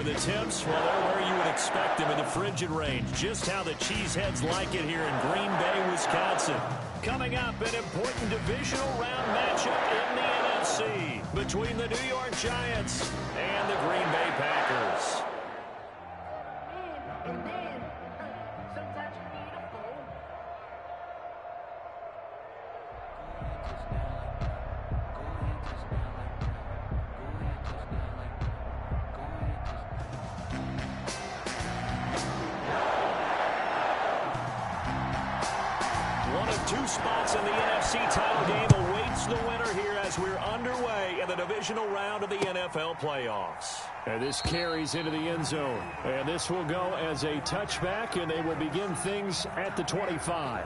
And the temps, well, they're where you would expect them in the frigid range. Just how the Cheeseheads like it here in Green Bay, Wisconsin. Coming up, an important divisional round matchup in the NFC between the New York Giants and the Green Bay Packers. Two spots in the NFC title game awaits the winner here as we're underway in the divisional round of the NFL playoffs. And this carries into the end zone. And this will go as a touchback, and they will begin things at the 25.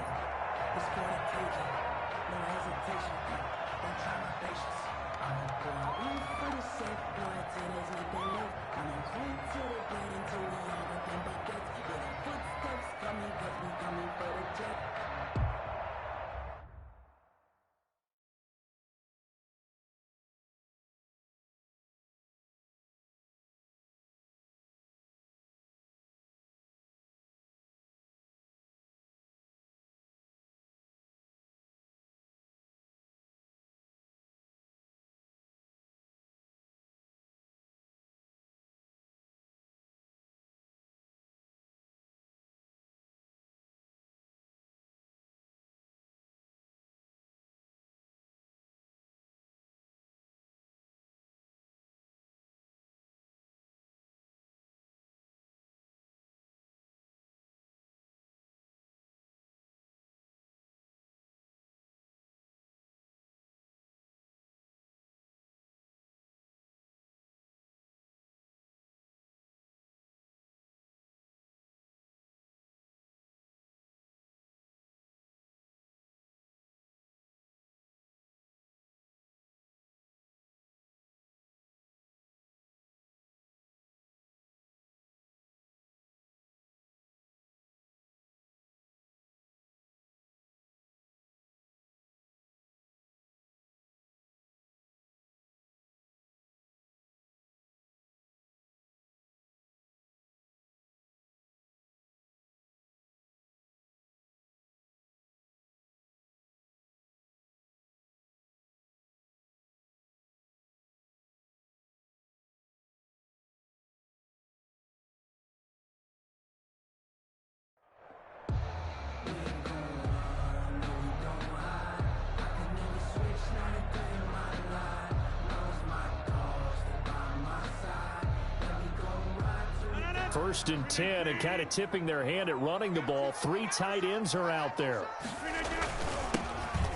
First and 10, and kind of tipping their hand at running the ball. Three tight ends are out there.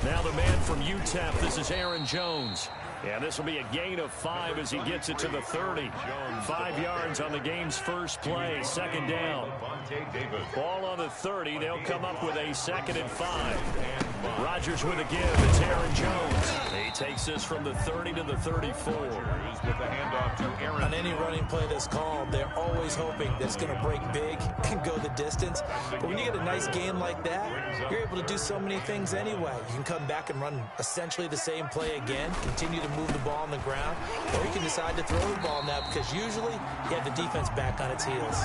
Now the man from UTEP, this is Aaron Jones. Yeah, this will be a gain of 5 as he gets it to the 30. 5 yards on the game's first play, second down. Ball on the 30. They'll come up with a 2nd and 5. Rodgers with a give. It's Aaron Jones. He takes this from the 30 to the 34. With the handoff to Aaron. On any running play that's called, they're always hoping that it's going to break big and go the distance. But when you get a nice game like that, you're able to do so many things anyway. You can come back and run essentially the same play again, continue to move the ball on the ground, or you can decide to throw the ball now because usually you have the defense back on its heels.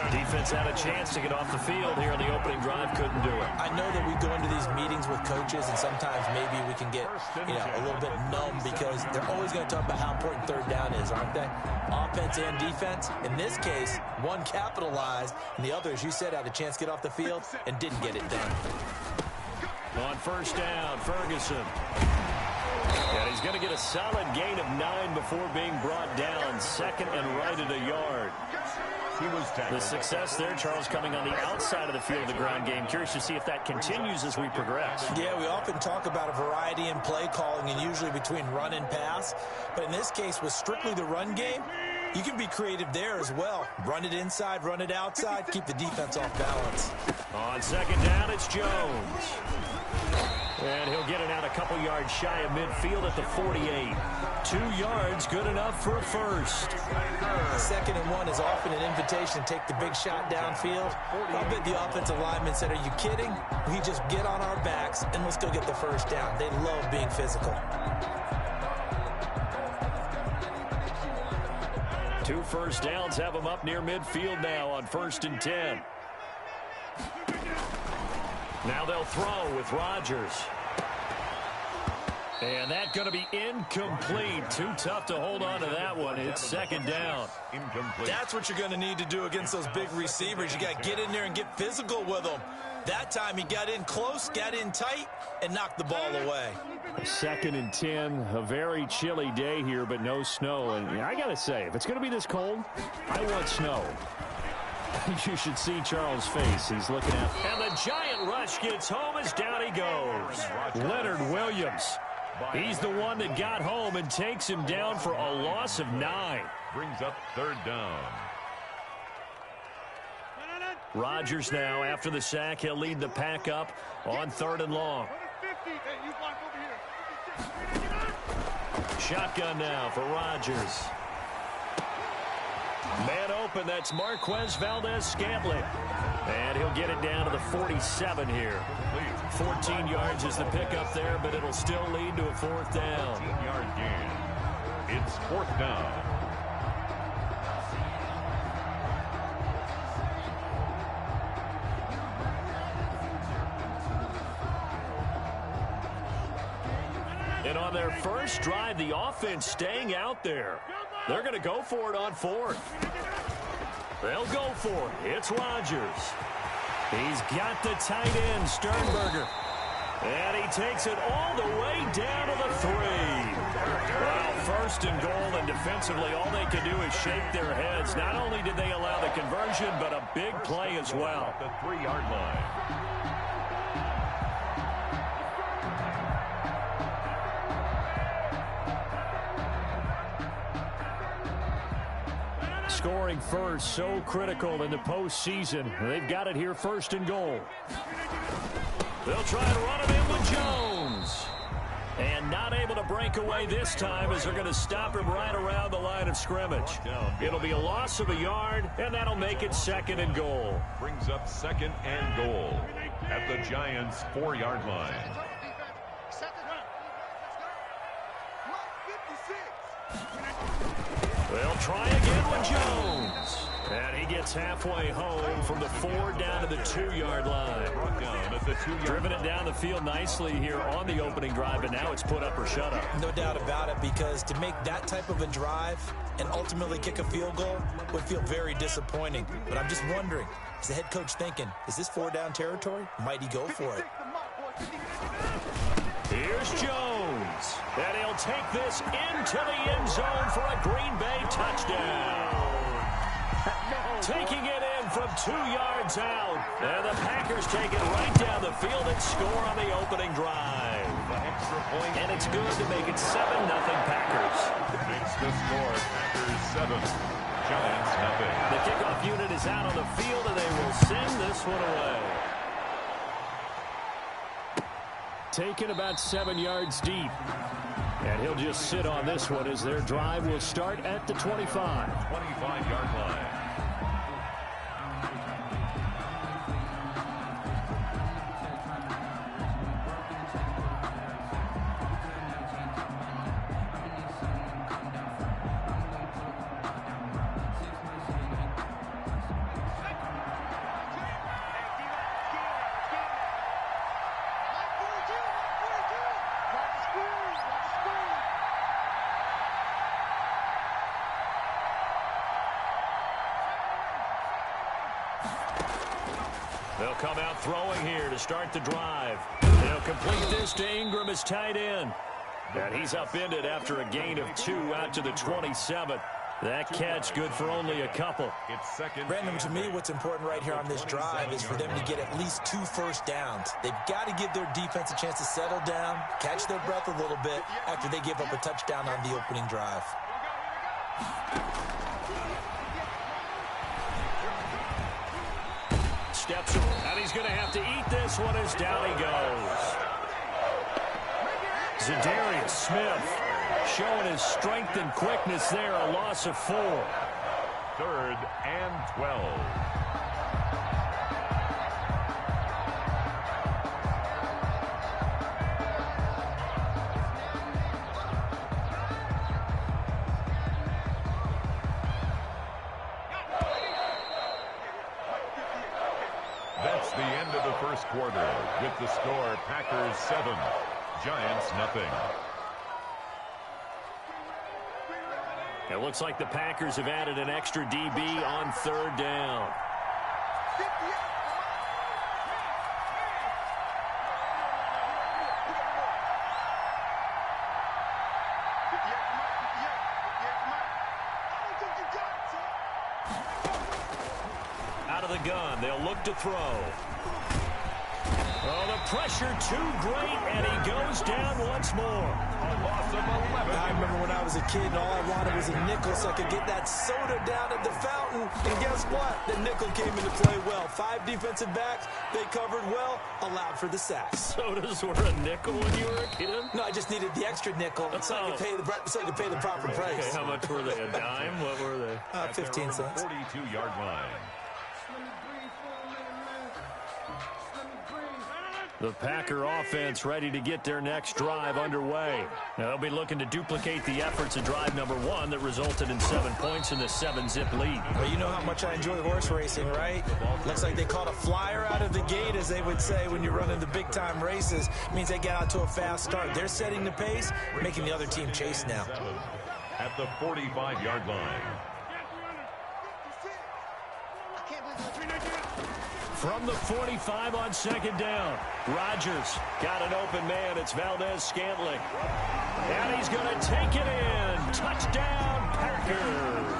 Defense had a chance to get off the field here on the opening drive, couldn't do it. I know that we go into these meetings with coaches, and sometimes maybe we can get, a little bit numb because they're always going to talk about how important third down is, aren't they? Offense and defense. In this case, one capitalized, and the other, as you said, had a chance to get off the field and didn't get it done. On first down, Ferguson. And he's going to get a solid gain of 9 before being brought down. Second and right at a yard. The success there, Charles, coming on the outside of the field of the ground game. Curious to see if that continues as we progress. Yeah, we often talk about a variety in play calling and usually between run and pass. But in this case, with strictly the run game, you can be creative there as well. Run it inside, run it outside, keep the defense off balance. On second down, it's Jones. And he'll get it out a couple yards shy of midfield at the 48. 2 yards, good enough for a first. 2nd and 1 is often an invitation to take the big shot downfield. I bet the offensive lineman said, are you kidding? We just get on our backs and let's go get the first down. They love being physical. 2 first downs have them up near midfield now on 1st and 10. Now they'll throw with Rodgers. And that's going to be incomplete. Too tough to hold on to that one. It's 2nd down. Incomplete. That's what you're going to need to do against those big receivers. You got to get in there and get physical with them. That time he got in close, got in tight, and knocked the ball away. 2nd and 10, a very chilly day here, but no snow. And I got to say, if it's going to be this cold, I want snow. You should see Charles' face. He's looking at. And the giant rush gets home as down he goes. Leonard Williams. He's the one that got home and takes him down for a loss of 9. Brings up 3rd down. Rodgers now, after the sack, he'll lead the pack up on 3rd and long. Shotgun now for Rodgers. Man open, that's Marquez Valdez-Scantling. And he'll get it down to the 47 here. 14 yards is the pickup there, but it'll still lead to a 4th down. 14-yard gain. It's 4th down. And on their first drive, the offense staying out there. They're going to go for it on 4th. They'll go for it. It's Rodgers. He's got the tight end, Sternberger. And he takes it all the way down to the 3. Well, 1st and goal, and defensively, all they can do is shake their heads. Not only did they allow the conversion, but a big play as well. At the 3-yard line. Scoring first, so critical in the postseason. They've got it here, 1st and goal. They'll try to run it in with Jones. And not able to break away this time as they're going to stop him right around the line of scrimmage. It'll be a loss of a yard, and that'll make it 2nd and goal. Brings up 2nd and goal at the Giants' 4-yard line. They'll try again with Jones. And he gets halfway home from the 4 down to the 2-yard line. Driven it down the field nicely here on the opening drive, and now it's put up or shut up. No doubt about it, because to make that type of a drive and ultimately kick a field goal would feel very disappointing. But I'm just wondering, is the head coach thinking, is this 4-down territory? Might he go for it? Here's Jones. And he'll take this into the end zone for a Green Bay touchdown. Taking it in from 2 yards out. And the Packers take it right down the field and score on the opening drive. Extra point. And it's good to make it 7-0 Packers. Makes the score Packers 7, Giants nothing. The kickoff unit is out on the field, and they will send this one away. Taken about 7 yards deep. And he'll just sit on this one as their drive will start at the 25. 25-yard line. They'll come out throwing here to start the drive. They'll complete this to Ingram as tight end. And he's upended after a gain of 2 out to the 27. That catch good for only a couple. It's second. Brandon, to me, what's important right here on this drive is for them to get at least 2 first downs. They've got to give their defense a chance to settle down, catch their breath a little bit after they give up a touchdown on the opening drive. Steps him, and he's going to have to eat this one as down he goes. Zadarius Smith showing his strength and quickness there, a loss of 4. 3rd and 12. first quarter with the score Packers 7, Giants nothing. It looks like the Packers have added an extra DB on third down. Out of the gun, they'll look to throw. Oh, the pressure too great, and he goes down once more. A loss of 11. I remember when I was a kid and all I wanted was a nickel so I could get that soda down at the fountain. And guess what? The nickel came into play well. 5 defensive backs, they covered well, allowed for the sacks. Sodas were a nickel when you were a kid? No, I just needed the extra nickel so I could pay the proper price. Okay, how much were they? A dime? What were they? 15 cents. 42-yard line. The Packer offense ready to get their next drive underway. Now, they'll be looking to duplicate the efforts of drive number 1 that resulted in 7 points in the 7-zip lead. Well, you know how much I enjoy horse racing, right? Looks like they caught a flyer out of the gate, as they would say when you're running the big-time races. It means they get out to a fast start. They're setting the pace, making the other team chase now. At the 45-yard line. From the 45 on second down, Rodgers got an open man. It's Valdez-Scantling. And he's going to take it in. Touchdown, Packers.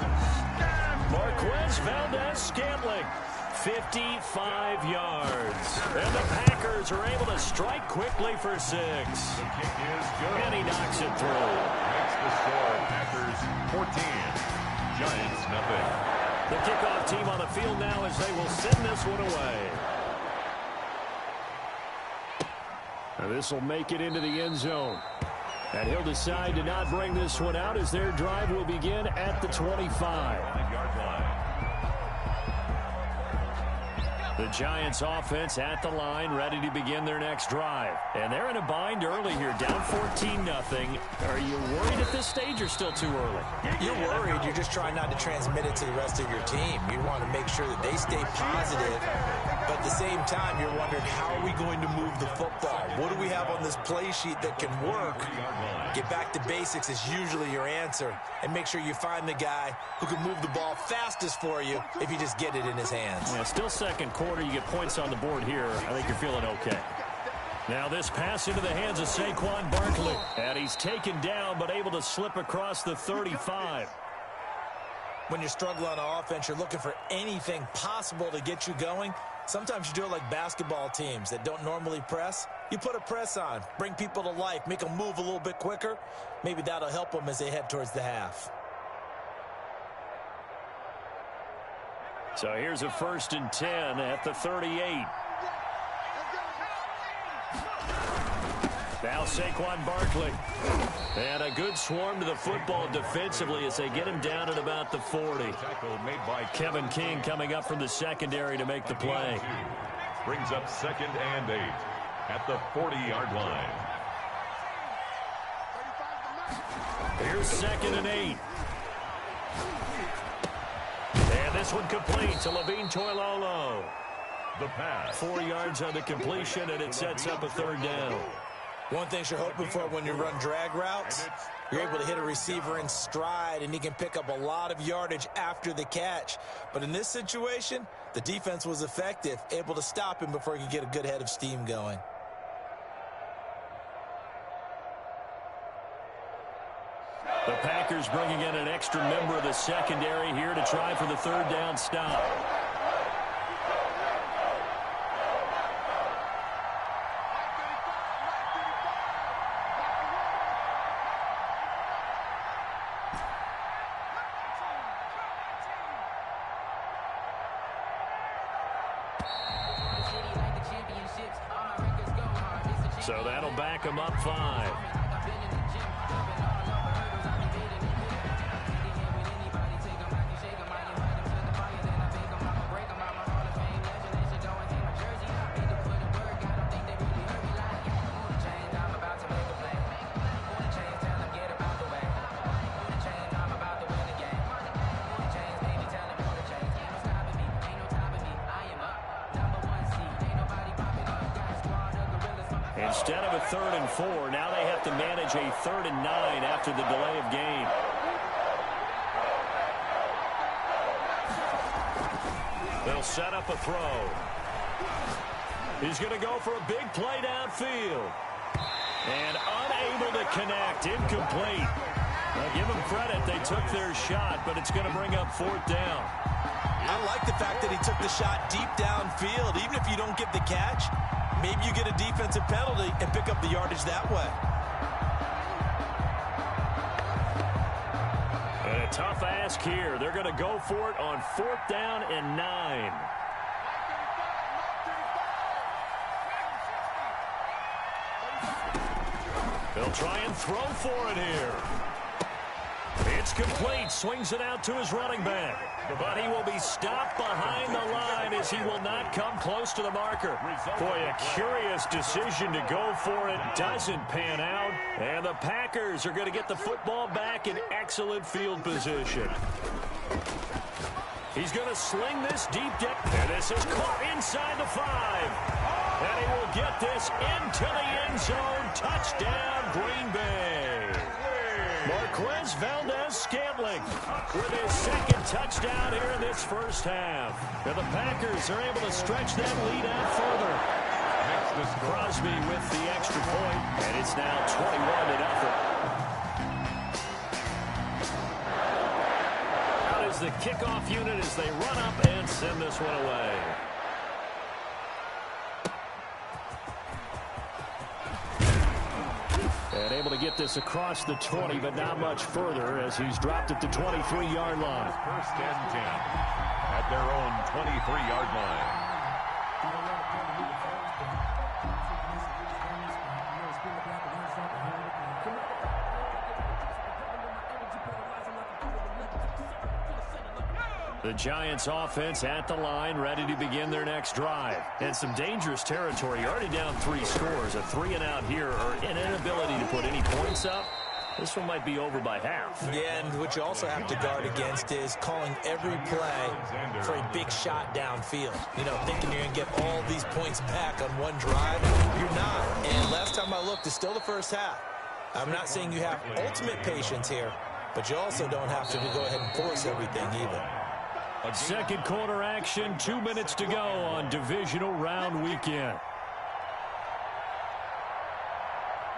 Marquez Valdez-Scantling, 55 yards. And the Packers are able to strike quickly for 6. The kick is good. And he knocks it through. Makes the score Packers 14, Giants nothing. The kickoff team on the field now as they will send this one away. Now this will make it into the end zone. And he'll decide to not bring this one out as their drive will begin at the 25-yard line. The Giants offense at the line, ready to begin their next drive. And they're in a bind early here, down 14-0. Are you worried at this stage or still too early? You're worried. You're just trying not to transmit it to the rest of your team. You want to make sure that they stay positive. But at the same time, you're wondering, how are we going to move the football? What do we have on this play sheet that can work? Get back to basics is usually your answer. And make sure you find the guy who can move the ball fastest for you if you just get it in his hands. Yeah, still second quarter. You get points on the board here. I think you're feeling okay. Now this pass into the hands of Saquon Barkley. And he's taken down but able to slip across the 35. When you're struggling on offense, you're looking for anything possible to get you going. Sometimes you do it like basketball teams that don't normally press. You put a press on, bring people to life, make them move a little bit quicker. Maybe that'll help them as they head towards the half. So here's a 1st and 10 at the 38. Now Saquon Barkley. And a good swarm to the football defensively as they get him down at about the 40. Kevin King coming up from the secondary to make the play. Brings up 2nd and 8 at the 40-yard line. Here's 2nd and 8. And this one complete to Levine Toilolo. The pass. 4 yards on the completion, and it sets up a 3rd down. One thing you're hoping for when you run drag routes, you're able to hit a receiver in stride, and he can pick up a lot of yardage after the catch. But in this situation, the defense was effective, able to stop him before he could get a good head of steam going. The Packers bringing in an extra member of the secondary here to try for the 3rd down stop. So that'll back them up 5. Instead of a 3rd and 4, now they have to manage a 3rd and 9 after the delay of game. They'll set up a throw. He's going to go for a big play downfield. And unable to connect. Incomplete. Now give them credit. They took their shot, but it's going to bring up 4th down. I like the fact that he took the shot deep downfield. Even if you don't get the catch, maybe you get a defensive penalty and pick up the yardage that way. And a tough ask here. They're going to go for it on 4th down and 9. They'll try and throw for it here. It's complete. Swings it out to his running back. But he will be stopped behind the line as he will not come close to the marker. Boy, a curious decision to go for it. Doesn't pan out. And the Packers are going to get the football back in excellent field position. He's going to sling this deep down. And this is caught inside the 5. And he will get this into the end zone. Touchdown, Green Bay. Marquez Valdez-Scantling with his 2nd touchdown here in this first half. And the Packers are able to stretch that lead out further. Crosby with the extra point, and it's now 21-0. Out is the kickoff unit as they run up and send this one away. And able to get this across the 20, but not much further as he's dropped at the 23-yard line. 1st and 10 at their own 23-yard line. The Giants offense at the line, ready to begin their next drive. And some dangerous territory. Already down 3 scores. A 3-and-out here, or an inability to put any points up. This one might be over by half. Yeah, and what you also have to guard against is calling every play for a big shot downfield. You know, thinking you're going to get all these points back on one drive. You're not. And last time I looked, it's still the first half. I'm not saying you have ultimate patience here, but you also don't have to go ahead and force everything either. Second quarter action, 2 minutes to go on divisional round weekend.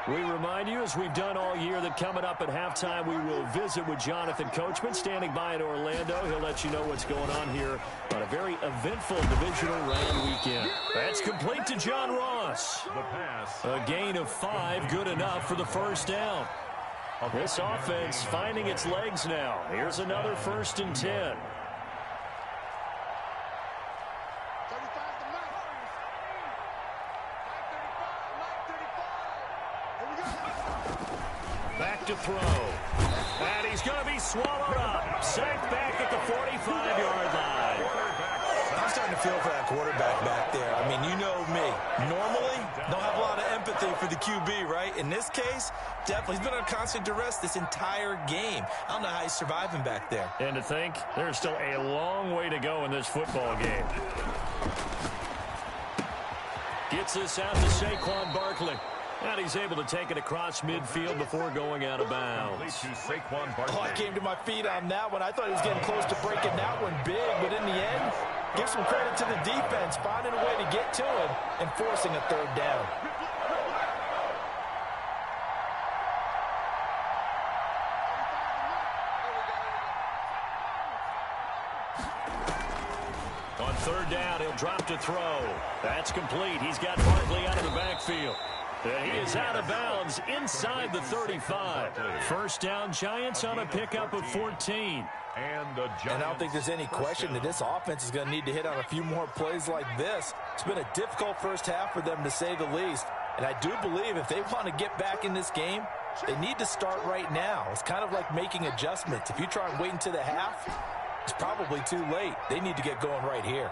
We remind you, as we've done all year, that coming up at halftime, we will visit with Jonathan Coachman, standing by in Orlando. He'll let you know what's going on here on a very eventful divisional round weekend. That's complete to John Ross. A gain of 5, good enough for the 1st down. This offense finding its legs now. Here's another 1st and 10. Back to throw. And he's going to be swallowed up. Sacked back at the 45-yard line. I'm starting to feel for that quarterback back there. I mean, you know me. Normally, don't have a lot of empathy for the QB, right? In this case, definitely. He's been on constant duress this entire game. I don't know how he's surviving back there. And to think, there's still a long way to go in this football game. Gets this out to Saquon Barkley. And he's able to take it across midfield before going out of bounds. Oh, I came to my feet on that one. I thought he was getting close to breaking that one big, but in the end, give some credit to the defense, finding a way to get to him and forcing a 3rd down. On 3rd down, he'll drop to throw. That's complete. He's got Barkley out of the backfield. And he is out of bounds inside the 35. 1st down, Giants on a pickup of 14. And I don't think there's any question that this offense is going to need to hit on a few more plays like this. It's been a difficult first half for them, to say the least. And I do believe if they want to get back in this game, they need to start right now. It's kind of like making adjustments. If you try and wait until the half, it's probably too late. They need to get going right here.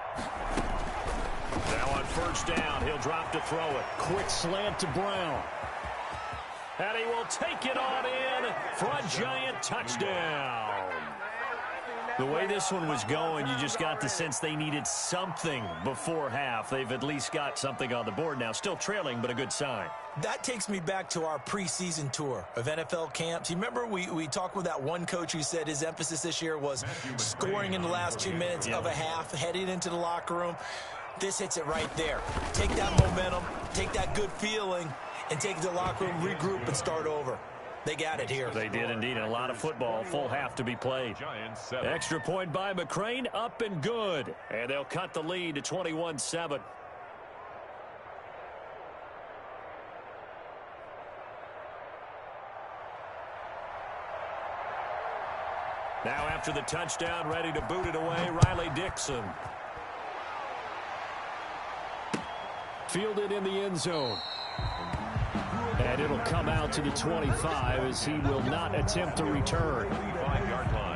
Now on 1st down, he'll drop to throw it. Quick slant to Brown. And he will take it on in for a Giant touchdown. The way this one was going, you just got the sense they needed something before half. They've at least got something on the board now. Still trailing, but a good sign. That takes me back to our preseason tour of NFL camps. You remember we talked with that one coach who said his emphasis this year was scoring in the last 2 minutes of a half, heading into the locker room. This hits it right there. Take that momentum, take that good feeling, and take it to the locker room, regroup, and start over. They got it here. They did indeed, and a lot of football, full half to be played. Extra point by McCrane, up and good. And they'll cut the lead to 21-7. Now after the touchdown, ready to boot it away, Riley Dixon. Fielded in the end zone. And it'll come out to the 25 as he will not attempt to return. 5-yard line.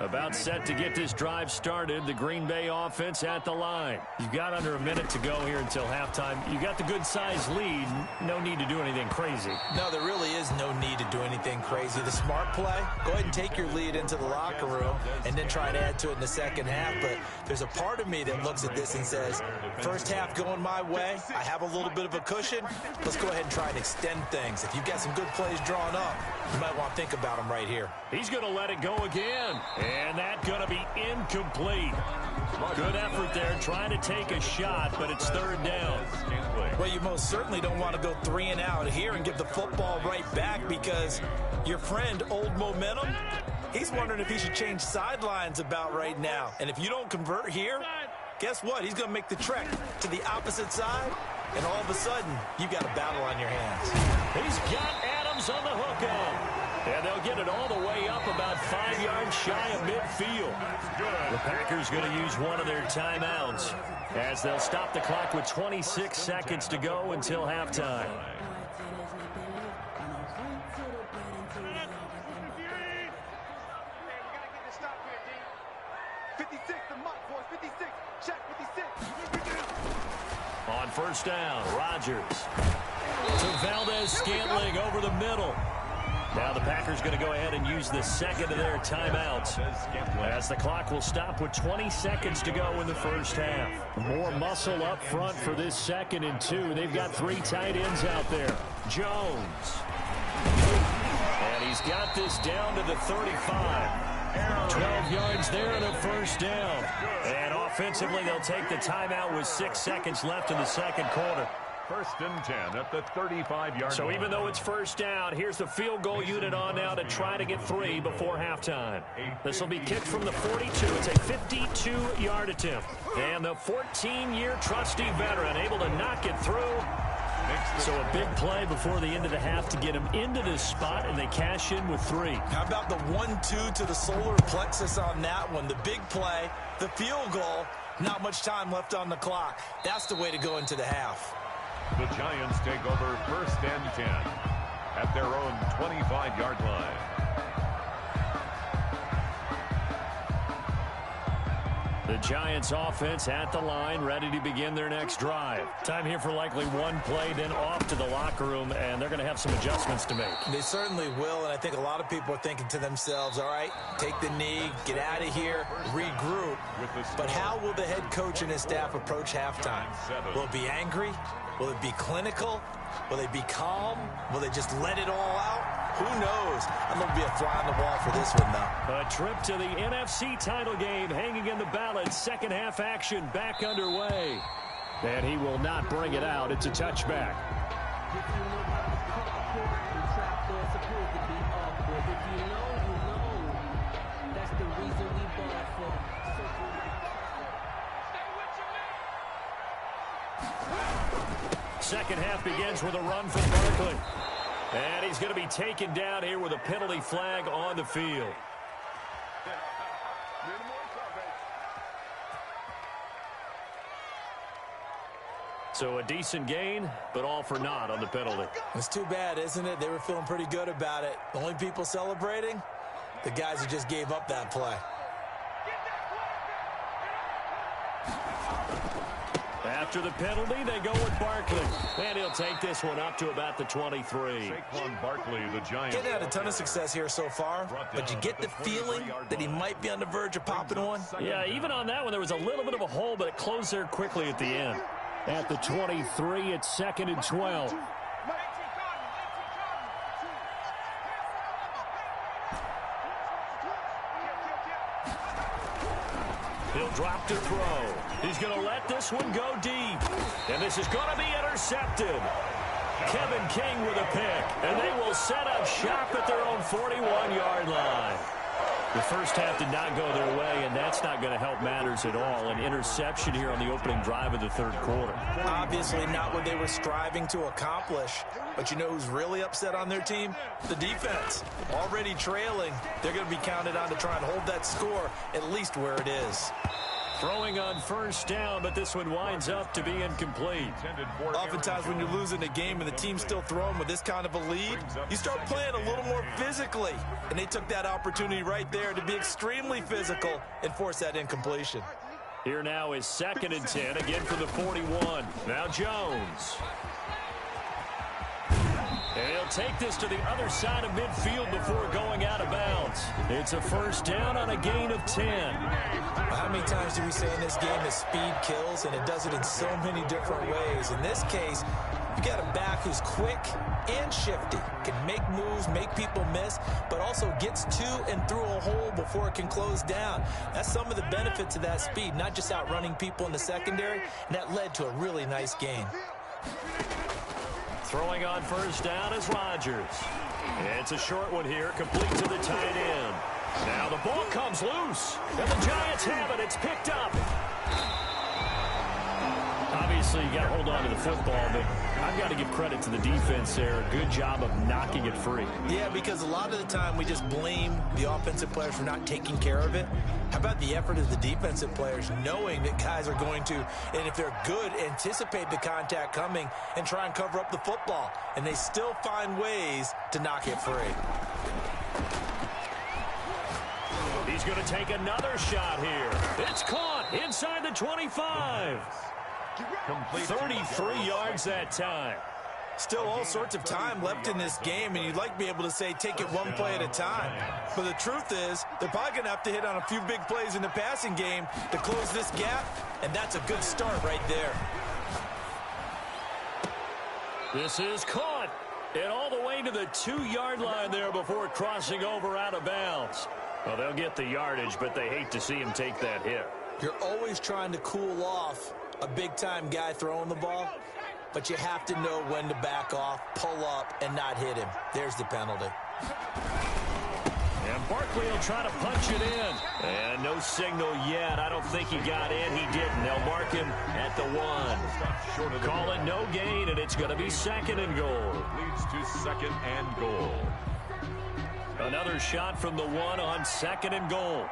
About set to get this drive started. The Green Bay offense at the line. You've got under a minute to go here until halftime. You got the good-sized lead. No need to do anything crazy. No, there really is no need to do anything crazy. The smart play, go ahead and take your lead into the locker room and then try and add to it in the second half. But there's a part of me that looks at this and says, first half going my way, I have a little bit of a cushion. Let's go ahead and try and extend things. If you've got some good plays drawn up, you might want to think about them right here. He's going to let it go again. And that's going to be incomplete. Good effort there, trying to take a shot, but it's third down. Well, you most certainly don't want to go 3 and out here and give the football right back because your friend, Old Momentum, he's wondering if he should change sidelines about right now. And if you don't convert here, guess what? He's going to make the trek to the opposite side, and all of a sudden, you've got a battle on your hands. He's got Adams on the hook out. And they'll get it all the way up about 5 yards shy of midfield. The Packers going to use one of their timeouts as they'll stop the clock with 26 seconds to go until halftime. On first down, Rodgers to Valdez-Scantling over the middle. Now the Packers going to go ahead and use the second of their timeouts as the clock will stop with 20 seconds to go in the first half. More muscle up front for this 2nd and 2. They've got 3 tight ends out there. Jones. And he's got this down to the 35. 12 yards there and a first down. And offensively, they'll take the timeout with 6 seconds left in the second quarter. 1st and 10 at the 35-yard line. So even though it's first down, here's the field goal unit on now to try to get 3 before halftime. This will be kicked from the 42. It's a 52-yard attempt. And the 14-year trusty veteran able to knock it through. So a big play before the end of the half to get him into this spot, and they cash in with 3. How about the 1-2 to the solar plexus on that one? The big play, the field goal, not much time left on the clock. That's the way to go into the half. The Giants take over 1st and 10 at their own 25-yard line. The Giants offense at the line, ready to begin their next drive. Time here for likely one play, then off to the locker room, and they're going to have some adjustments to make. They certainly will, and I think a lot of people are thinking to themselves, all right, take the knee, get out of here, regroup. But how will the head coach and his staff approach halftime? Will it be angry? Will it be clinical? Will they be calm? Will they just let it all out? Who knows? I'm going to be a fly on the wall for this one, though. A trip to the NFC title game hanging in the balance. Second half action back underway. And he will not bring it out. It's a touchback. Second half begins with a run from Barkley. And he's going to be taken down here with a penalty flag on the field. So a decent gain, but all for naught on the penalty. It's too bad, isn't it? They were feeling pretty good about it. The only people celebrating, the guys who just gave up that play. After the penalty, they go with Barkley. And he'll take this one up to about the 23. Saquon Barkley, the Giants. He's had a ton of success here so far, but you get the feeling that he might be on the verge of popping one. Yeah, even on that one, there was a little bit of a hole, but it closed there quickly at the end. At the 23, it's 2nd and 12. He'll drop to throw. He's going to let this one go deep. And this is going to be intercepted. Kevin King with a pick. And they will set up shop at their own 41-yard line. The first half did not go their way, and that's not going to help matters at all. An interception here on the opening drive of the third quarter. Obviously not what they were striving to accomplish. But you know who's really upset on their team? The defense. Already trailing, they're going to be counted on to try and hold that score at least where it is. Throwing on first down, but this one winds up to be incomplete. Oftentimes when you're losing a game and the team's still throwing with this kind of a lead, you start playing a little more physically. And they took that opportunity right there to be extremely physical and force that incompletion. Here now is 2nd and 10, again for the 41. Now Jones. And he'll take this to the other side of midfield before going out of bounds. It's a first down on a gain of 10. How many times do we say in this game that speed kills, and it does it in so many different ways? In this case, you got a back who's quick and shifty, can make moves, make people miss, but also gets to and through a hole before it can close down. That's some of the benefits of that speed, not just outrunning people in the secondary, and that led to a really nice gain. Throwing on first down is Rodgers. It's a short one here, complete to the tight end. Now the ball comes loose, and the Giants have it. It's picked up. Obviously, you got to hold on to the football, but I've got to give credit to the defense there. A good job of knocking it free. Yeah, because a lot of the time we just blame the offensive players for not taking care of it. How about the effort of the defensive players knowing that guys are going to, and if they're good, anticipate the contact coming and try and cover up the football. And they still find ways to knock it free. He's going to take another shot here. It's caught inside the 25. 33 yards that time. Still all sorts of time left in this game, and you'd like to be able to say take it one play at a time. But the truth is, they're probably going to have to hit on a few big plays in the passing game to close this gap, and that's a good start right there. This is caught, and all the way to the 2-yard line there before crossing over out of bounds. Well, they'll get the yardage, but they hate to see him take that hit. You're always trying to cool off a big-time guy throwing the ball, but you have to know when to back off, pull up, and not hit him. There's the penalty. And Barkley will try to punch it in. And no signal yet. I don't think he got in. He didn't. They'll mark him at the 1. Call it no gain, and it's going to be 2nd and goal. Leads to 2nd and goal. Another shot from the 1 on 2nd and goal.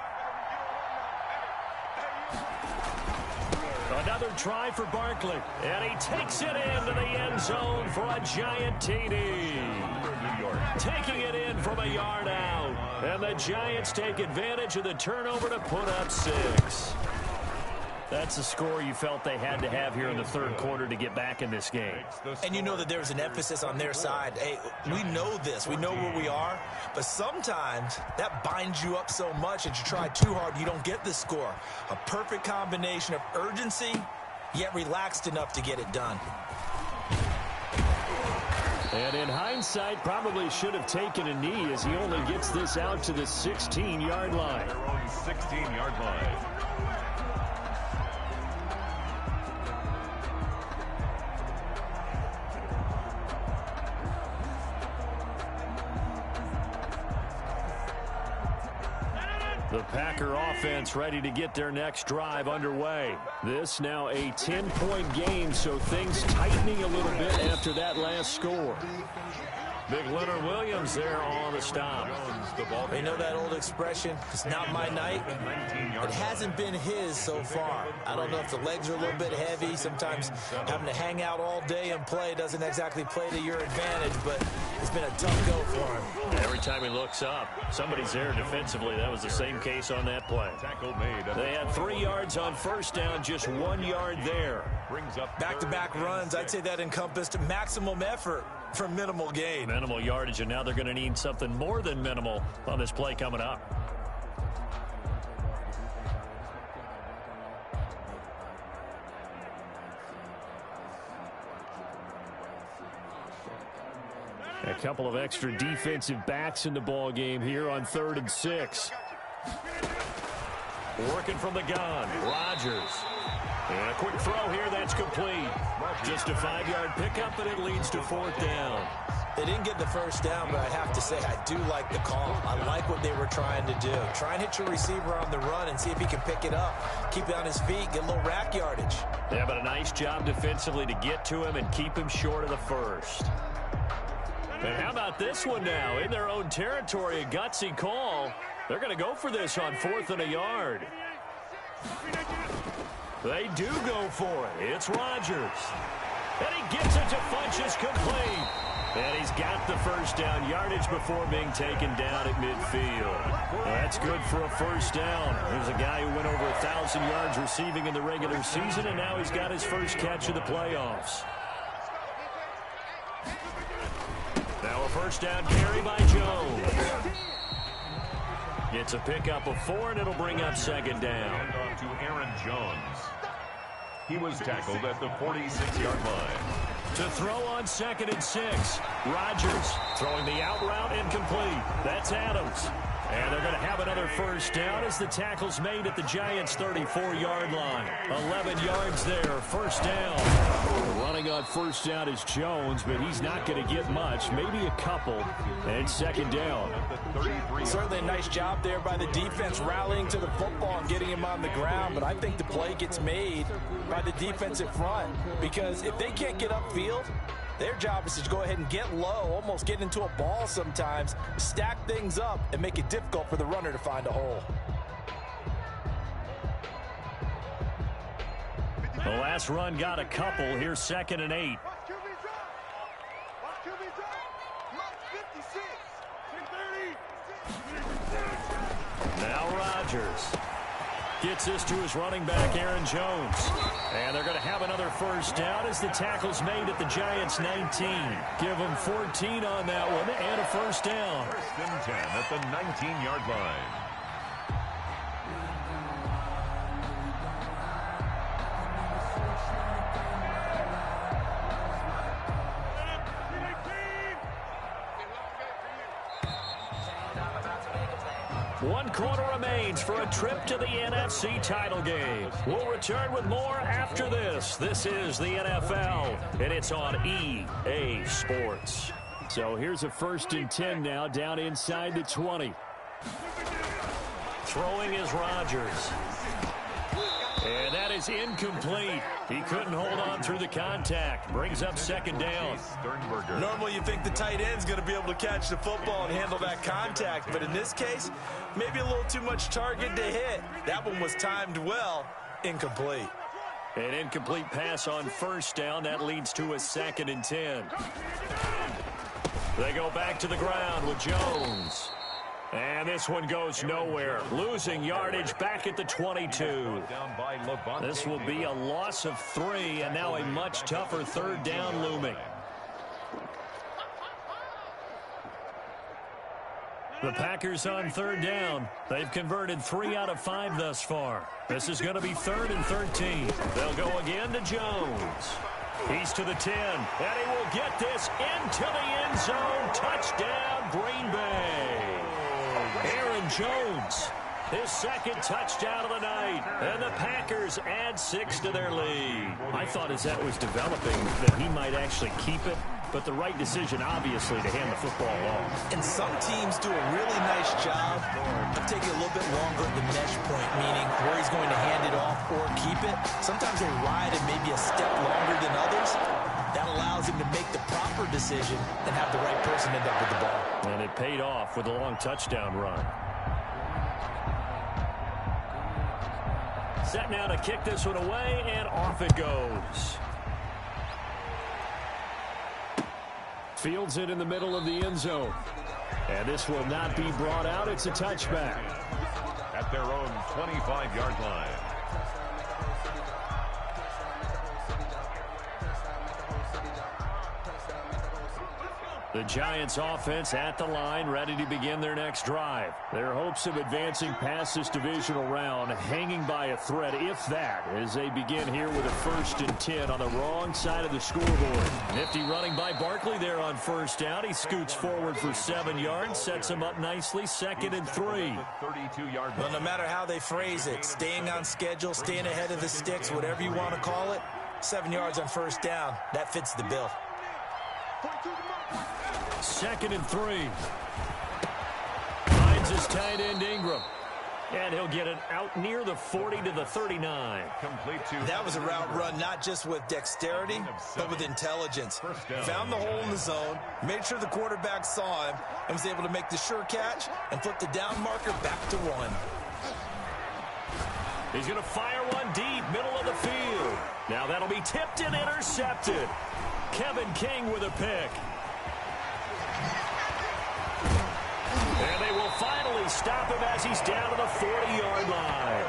Another try for Barkley, and he takes it into the end zone for a giant TD. Taking it in from a yard out, and the Giants take advantage of the turnover to put up 6. That's a score you felt they had to have here in the third quarter to get back in this game. And you know that there's an emphasis on their side. Hey, we know this. We know where we are. But sometimes that binds you up so much that you try too hard, you don't get the score. A perfect combination of urgency, yet relaxed enough to get it done. And in hindsight, probably should have taken a knee as he only gets this out to the 16-yard line. Their own 16-yard line. The Packer offense ready to get their next drive underway. This now a 10-point game, so things tightening a little bit after that last score. Big Leonard Williams there on the stop. They know that old expression, it's not my night. It hasn't been his so far. I don't know if the legs are a little bit heavy. Sometimes having to hang out all day and play doesn't exactly play to your advantage, but it's been a tough go for him. Every time he looks up, somebody's there defensively. That was the same case on that play. They had 3 yards on first down, just 1 yard there. Back-to-back runs, I'd say that encompassed maximum effort for minimal gain. Minimal yardage, and now they're going to need something more than minimal on this play coming up. A couple of extra defensive backs in the ball game here on 3rd and 6. Working from the gun, Rodgers. And a quick throw here, that's complete. Just a 5-yard pickup, and it leads to 4th down. They didn't get the first down, but I have to say I do like the call. I like what they were trying to do. Try and hit your receiver on the run and see if he can pick it up, keep it on his feet, get a little rack yardage. Yeah, but a nice job defensively to get to him and keep him short of the first. And how about this one now? In their own territory, a gutsy call. They're going to go for this on 4th and a yard. They do go for it. It's Rodgers. And he gets it to Funchess complete. And he's got the first down yardage before being taken down at midfield. That's good for a first down. There's a guy who went over 1,000 yards receiving in the regular season, and now he's got his first catch of the playoffs. Now a first down carry by Jones. It's a pickup of 4, and it'll bring up 2nd down. Hand off to Aaron Jones. He was tackled at the 46-yard line. To throw on 2nd and 6. Rodgers throwing the out route incomplete. That's Adams. And they're going to have another first down as the tackle's made at the Giants' 34-yard line. 11 yards there, first down. Running on first down is Jones, but he's not going to get much, maybe a couple, and 2nd down. Certainly a nice job there by the defense rallying to the football and getting him on the ground, but I think the play gets made by the defensive front because if they can't get upfield, their job is to go ahead and get low, almost get into a ball sometimes, stack things up, and make it difficult for the runner to find a hole. The last run got a couple. Here's 2nd and 8. Now Rodgers gets this to his running back, Aaron Jones. And they're going to have another first down as the tackle's made at the Giants' 19. Give them 14 on that one and a first down. 1st and 10 at the 19-yard line. One quarter remains for a trip to the NFC title game. We'll return with more after this. This is the NFL, and it's on EA Sports. So here's a 1st and 10 now, down inside the 20. Throwing is Rodgers. And that is incomplete. He couldn't hold on through the contact. Brings up 2nd down. Normally you think the tight end's going to be able to catch the football and handle that contact, but in this case, maybe a little too much target to hit. That one was timed well. Incomplete. An incomplete pass on first down. That leads to a 2nd and 10. They go back to the ground with Jones. And this one goes nowhere. Losing yardage back at the 22. This will be a loss of 3, and now a much tougher 3rd down looming. The Packers on 3rd down. They've converted 3 out of 5 thus far. This is going to be 3rd and 13. They'll go again to Jones. He's to the 10, and he will get this into the end zone. Touchdown, Green Bay. Aaron Jones, his 2nd touchdown of the night, and the Packers add 6 to their lead. I thought as that was developing that he might actually keep it, but the right decision, obviously, to hand the football off. And some teams do a really nice job of taking a little bit longer at the mesh point, meaning where he's going to hand it off or keep it. Sometimes they ride it maybe a step longer than others. That allows him to make the proper decision and have the right person end up with the ball. And it paid off with a long touchdown run. Set now to kick this one away, and off it goes. Fields it in the middle of the end zone. And this will not be brought out. It's a touchback. At their own 25-yard line. The Giants offense at the line, ready to begin their next drive. Their hopes of advancing past this divisional round hanging by a thread, if that, as they begin here with a 1st and 10 on the wrong side of the scoreboard. Nifty running by Barkley there on first down. He scoots forward for 7 yards, sets him up nicely, 2nd and 3. Well, no matter how they phrase it, staying on schedule, staying ahead of the sticks, whatever you want to call it, 7 yards on first down, that fits the bill. 2nd and 3. Finds his tight end Ingram. And he'll get it out near the 40 to the 39. That was a route run not just with dexterity, but with intelligence. Found the hole in the zone, made sure the quarterback saw him, and was able to make the sure catch and flip the down marker back to 1. He's going to fire one deep, middle of the field. Now that'll be tipped and intercepted. Kevin King with a pick. And they will finally stop him as he's down to the 40-yard line.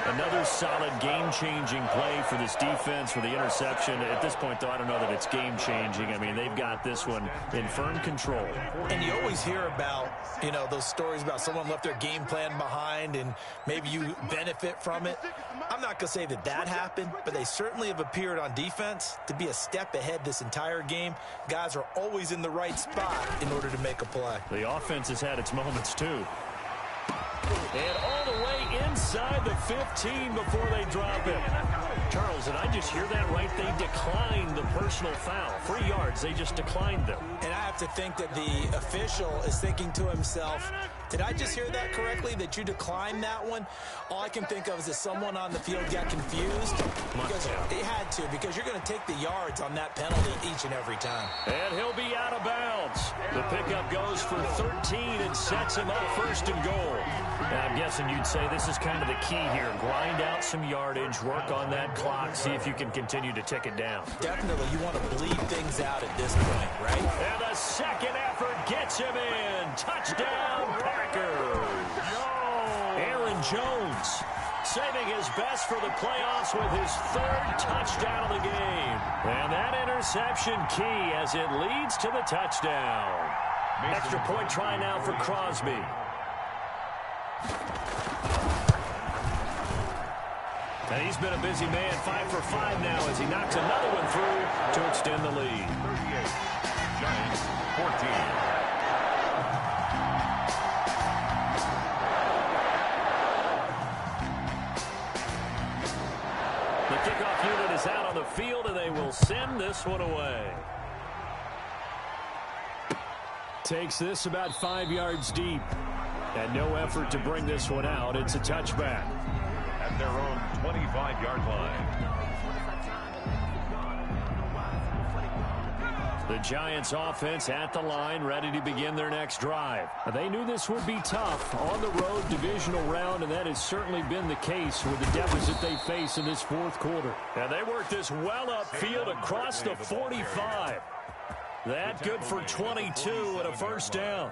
Another solid game-changing play for this defense for the interception. At this point, though, I don't know that it's game-changing. I mean, they've got this one in firm control. And you always hear about, you know, those stories about someone left their game plan behind and maybe you benefit from it. I'm not going to say that that happened, but they certainly have appeared on defense to be a step ahead this entire game. Guys are always in the right spot in order to make a play. The offense has had its moments, too. And all the way inside the 15 before they drop it. Charles, did I just hear that right? They declined the personal foul. 3 yards, they just declined them. And I have to think that the official is thinking to himself, did I just hear that correctly, that you declined that one? All I can think of is that someone on the field got confused. Because they had to, because you're going to take the yards on that penalty each and every time. And he'll be out of bounds. The pickup goes for 13 and sets him up 1st and goal. Now, I'm guessing you'd say this is kind of the key here. Grind out some yardage, work on that clock, see if you can continue to tick it down. Definitely, you want to bleed things out at this point, right? And the second effort gets him in. Touchdown, Packers. Aaron Jones saving his best for the playoffs with his 3rd touchdown of the game. And that interception key as it leads to the touchdown. Extra point try now for Crosby. And he's been a busy man, 5 for 5 now as he knocks another one through to extend the lead. 38, Giants 14. The kickoff unit is out on the field, and they will send this one away. Takes this about 5 yards deep. And no effort to bring this one out. It's a touchback. At their own 25-yard line. The Giants offense at the line, ready to begin their next drive. They knew this would be tough on the road divisional round, and that has certainly been the case with the deficit they face in this 4th quarter. And they work this well upfield across the 45. That good for 22 and a 1st down.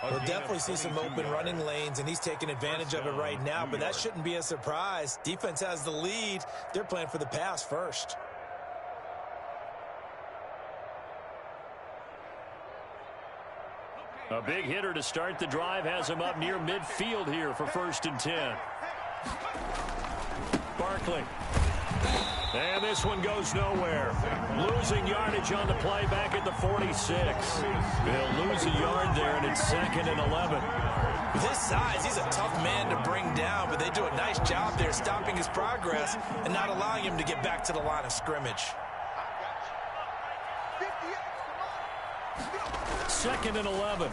We'll definitely see some open running lanes, and he's taking advantage of it right now, but that shouldn't be a surprise. Defense has the lead. They're playing for the pass first. A big hitter to start the drive has him up near midfield here for 1st and 10. Barkley. And this one goes nowhere. Losing yardage on the play back at the 46. They'll lose a yard there, and it's 2nd and 11. With his size, he's a tough man to bring down, but they do a nice job there stopping his progress and not allowing him to get back to the line of scrimmage. 2nd and 11.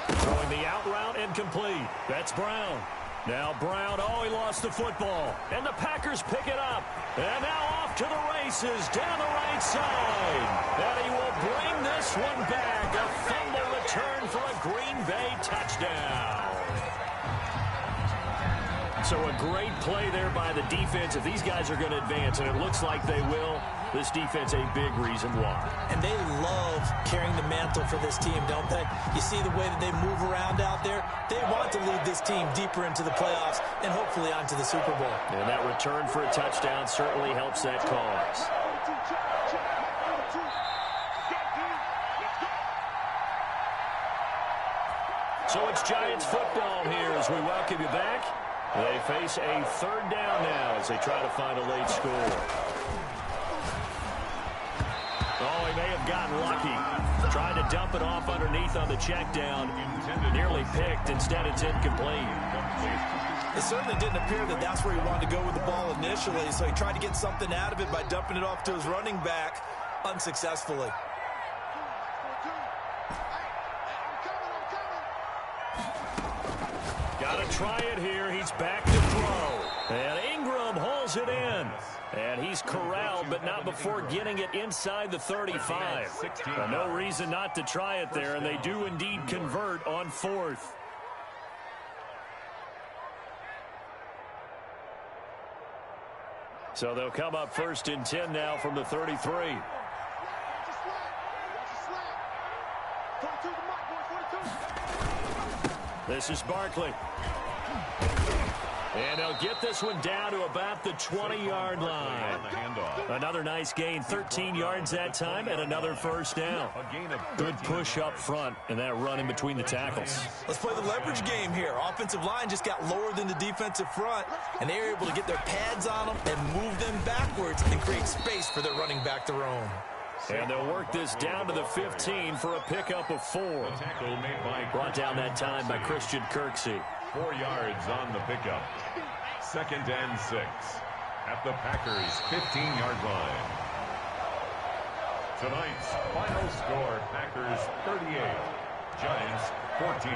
Throwing the out route incomplete. That's Brown. Now Brown, oh, he lost the football. And the Packers pick it up. And now off to the races down the right side. And he will bring this one back. A fumble return for a Green Bay touchdown. So a great play there by the defense. If these guys are going to advance, and it looks like they will, this defense a big reason why. And they love carrying the mantle for this team, don't they? You see the way that they move around out there? They want to lead this team deeper into the playoffs and hopefully onto the Super Bowl. And that return for a touchdown certainly helps that cause. So it's Giants football here as we welcome you back. They face a third down now as they try to find a late score. Oh, he may have gotten lucky. Tried to dump it off underneath on the check down. Nearly picked. Instead, it's incomplete. It certainly didn't appear that that's where he wanted to go with the ball initially, so he tried to get something out of it by dumping it off to his running back unsuccessfully. Got to try it here. He's back to throw. And Ingram hauls it in. And he's corralled, but not before getting it inside the 35. No reason not to try it there, and they do indeed convert on fourth. So they'll come up 1st and 10 now from the 33. This is Barkley. And they'll get this one down to about the 20-yard line. Another nice gain, 13 yards that time, and another first down. Good push up front, and that run in between the tackles. Let's play the leverage game here. Offensive line just got lower than the defensive front, and they were able to get their pads on them and move them backwards and create space for their running back to roam. And they'll work this down to the 15 for a pickup of 4. Brought down that time by Christian Kirksey. 4 yards on the pickup. 2nd and 6 at the Packers' 15-yard line. Tonight's final score, Packers 38, Giants 14.